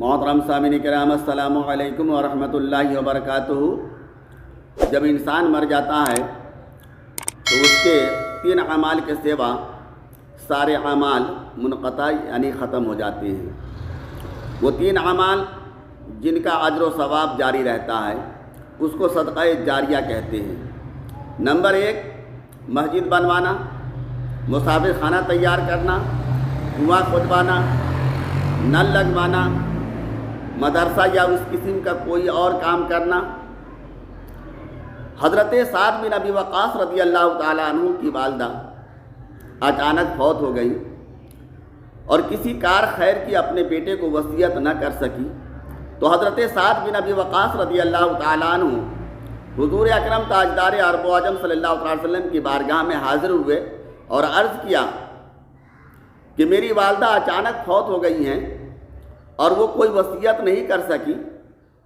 محترم سامعین کرام، السلام علیکم ورحمۃ اللہ وبرکاتہ۔ جب انسان مر جاتا ہے تو اس کے 3 اعمال کے سوا سارے اعمال منقطع یعنی ختم ہو جاتے ہیں۔ وہ 3 اعمال جن کا اجر و ثواب جاری رہتا ہے اس کو صدقہ جاریہ کہتے ہیں۔ نمبر 1 مسجد بنوانا، مسافر خانہ تیار کرنا، کنواں کھودوانا، نل لگوانا، مدرسہ یا اس قسم کا کوئی اور کام کرنا۔ حضرت سعد بن ابی وقاص رضی اللہ تعالیٰ عنہ کی والدہ اچانک فوت ہو گئی اور کسی کار خیر کی اپنے بیٹے کو وصیت نہ کر سکی، تو حضرت سعد بن ابی وقاص رضی اللہ تعالیٰ عنہ حضور اکرم تاجدار عرب و عجم صلی اللہ علیہ وسلم کی بارگاہ میں حاضر ہوئے اور عرض کیا کہ میری والدہ اچانک فوت ہو گئی ہیں اور وہ کوئی وصیت نہیں کر سکی،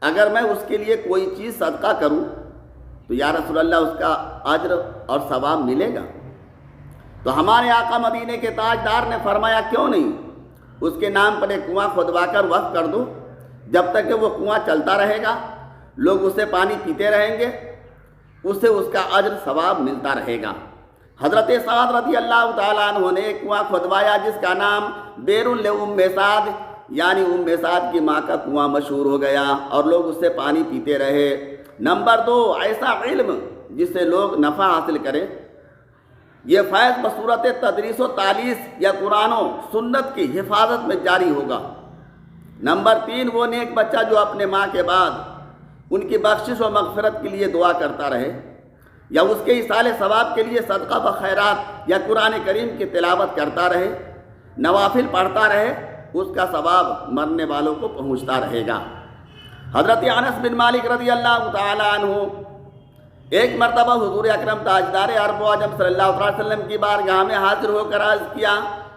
اگر میں اس کے لیے کوئی چیز صدقہ کروں تو یا رسول اللہ اس کا اجر اور ثواب ملے گا؟ تو ہمارے آقا مدینے کے تاجدار نے فرمایا کیوں نہیں، اس کے نام پر ایک کنواں کھودوا کر وقف کر دو، جب تک کہ وہ کنواں چلتا رہے گا، لوگ اسے پانی پیتے رہیں گے، اسے اس کا اجر ثواب ملتا رہے گا۔ حضرت سعد رضی اللہ تعالیٰ عنہ نے ایک کنواں کھودوایا جس کا نام بئر لأم سعد یعنی ام سعد کی ماں کا کنواں مشہور ہو گیا اور لوگ اس سے پانی پیتے رہے۔ نمبر 2 ایسا علم جس سے لوگ نفع حاصل کریں، یہ فیض بصورت تدریس و تعلیس یا قرآن و سنت کی حفاظت میں جاری ہوگا۔ نمبر 3 وہ نیک بچہ جو اپنے ماں کے بعد ان کی بخشش و مغفرت کے لیے دعا کرتا رہے یا اس کے ایصال ثواب کے لیے صدقہ و خیرات یا قرآن کریم کی تلاوت کرتا رہے، نوافل پڑھتا رہے، اس کا ثواب مرنے والوں کو پہنچتا رہے گا۔ حضرت انس بن مالک رضی اللہ تعالی عنہ ایک مرتبہ حضور اکرم تاجدار عرب و عجم صلی اللہ علیہ وسلم کی بارگاہ میں حاضر ہو کر عرض کیا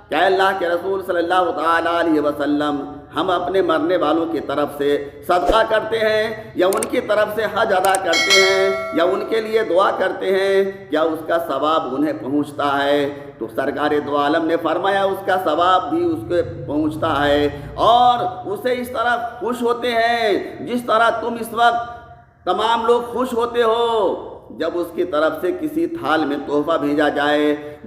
کہ اللہ کے رسول صلی اللہ تعالی علیہ وسلم، ہم اپنے مرنے والوں کی طرف سے صدقہ کرتے ہیں یا ان کی طرف سے حج ادا کرتے ہیں یا ان کے لیے دعا کرتے ہیں، کیا اس کا ثواب انہیں پہنچتا ہے؟ تو سرکار دو عالم نے فرمایا اس کا ثواب بھی اس کو پہنچتا ہے، اور اسے اس طرح خوش ہوتے ہیں جس طرح تم اس وقت تمام لوگ خوش ہوتے ہو جب اس کی طرف سے کسی تھال میں تحفہ بھیجا جائے،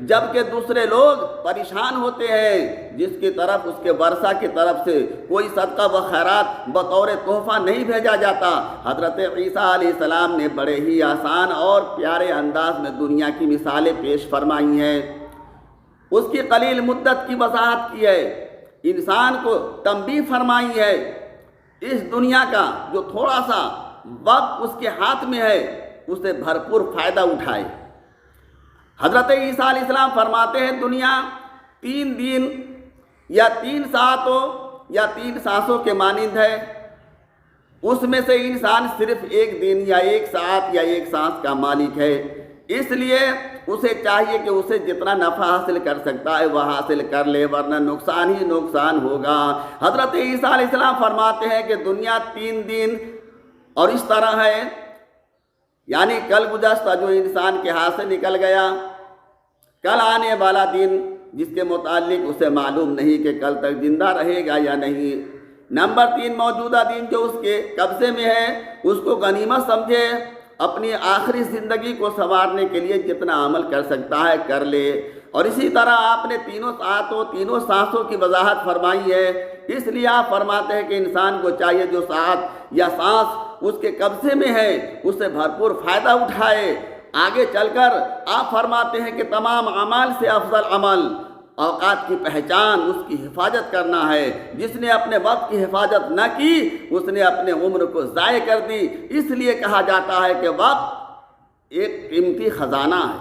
جبکہ دوسرے لوگ پریشان ہوتے ہیں جس کی طرف اس کے ورثہ کی طرف سے کوئی صدقہ و خیرات بطور تحفہ نہیں بھیجا جاتا۔ حضرت عیسیٰ علیہ السلام نے بڑے ہی آسان اور پیارے انداز میں دنیا کی مثالیں پیش فرمائی ہیں، اس کی قلیل مدت کی وضاحت کی ہے، انسان کو تنبیہ فرمائی ہے، اس دنیا کا جو تھوڑا سا وقت اس کے ہاتھ میں ہے اسے بھرپور فائدہ اٹھائے۔ حضرت عیسیٰ علیہ السلام فرماتے ہیں دنیا 3 دن یا 3 ساعتوں یا 3 سانسوں کے مانند ہے، اس میں سے انسان صرف 1 دن یا 1 ساعت یا 1 سانس کا مالک ہے، اس لیے اسے چاہیے کہ اسے جتنا نفع حاصل کر سکتا ہے وہ حاصل کر لے، ورنہ نقصان ہی نقصان ہوگا۔ حضرت عیسیٰ علیہ السلام فرماتے ہیں کہ دنیا 3 دن اور اس طرح ہے، یعنی کل گزشتہ جو انسان کے ہاتھ سے نکل گیا، کل آنے والا دن جس کے متعلق اسے معلوم نہیں کہ کل تک زندہ رہے گا یا نہیں۔ نمبر 3 موجودہ دن جو اس کے قبضے میں ہے اس کو غنیمت سمجھے، اپنی آخری زندگی کو سنوارنے کے لیے جتنا عمل کر سکتا ہے کر لے۔ اور اسی طرح آپ نے 3 ساعتوں 3 سانسوں کی وضاحت فرمائی ہے، اس لیے آپ فرماتے ہیں کہ انسان کو چاہیے جو سانس یا سانس اس کے قبضے میں ہے اسے بھرپور فائدہ اٹھائے۔ آگے چل کر آپ فرماتے ہیں کہ تمام اعمال سے افضل عمل اوقات کی پہچان، اس کی حفاظت کرنا ہے، جس نے اپنے وقت کی حفاظت نہ کی اس نے اپنے عمر کو ضائع کر دی۔ اس لیے کہا جاتا ہے کہ وقت ایک قیمتی خزانہ ہے۔